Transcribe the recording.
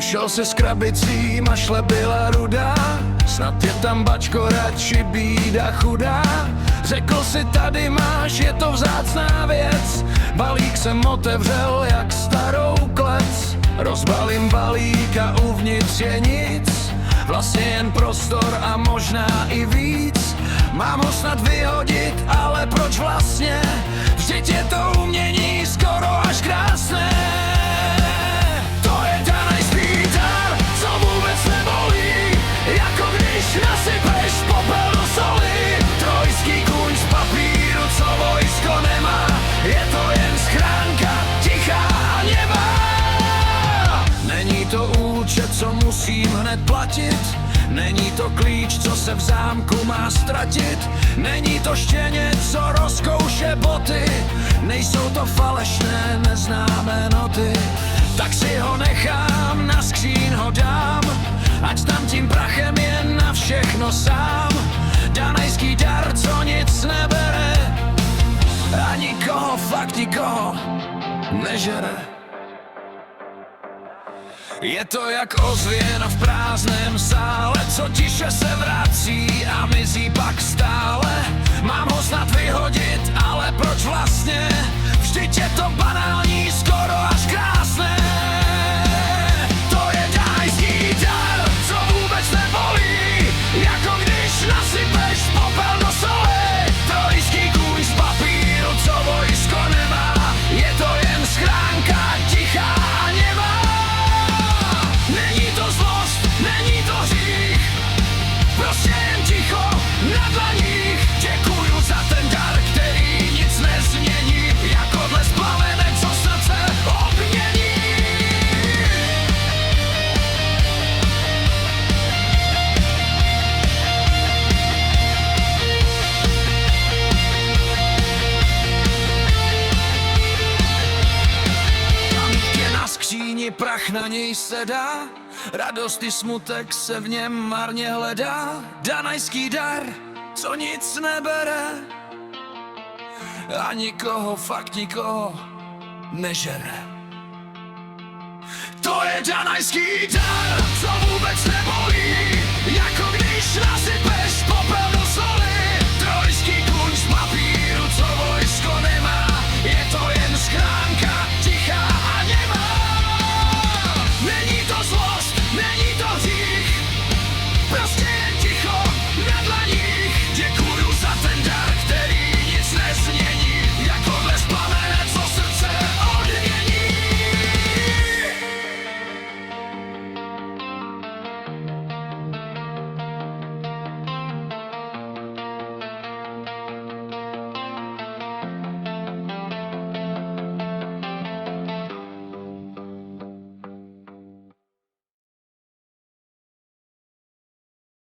Šel si s krabicím a šle byla rudá, snad je tam bačko, radši bída chudá. Řekl si, tady máš, je to vzácná věc. Balík jsem otevřel jak starou klec. Rozbalím balík a uvnitř je nic, vlastně jen prostor a možná i víc. Mám ho snad vyhodit, ale proč vlastně? Vždyť je to umění skoro až krásné. To je danajský dar, co vůbec nebolí, jako když nasypeš popel do soli. Trojský kůň z papíru, co vojsko nemá, je to jen schránka tichá a nemá. Není to účet, co musím hned platit, není to klíč, co se v zámku má ztratit, není to štěně, co rozkouše boty, nejsou to falešné neznámé noty. Tak si ho nechám, na skříň ho dám, ať tam tím prachem je na všechno sám. Danajský dar, co nic nebere a nikoho, fakt nikoho nežere. Je to jak ozvěna v prázdném sále, co tiše se vrací a mizí pak stále. Mám ho snad vyhodit, ale proč vlastně? Vždyť je to banální, skoro až krásné. To je danajský dar, co vůbec nebolí, jako když nasypeš popel do soli. Trojský kůň z papíru, co vojsko nemá, je to jen schránka tichá a nemá. Není to zlost, není to hřích, prostě jen ticho na dlaních. Děkuju za ten dar, který nic nezmění, jako dles plavenek, co snad se obmění. Kamík je na skříni, prach na něj sedá, radost i smutek se v něm marně hledá. Danajský dar, co nic nebere a nikoho, fakt nikoho nežere. To je danajský dar,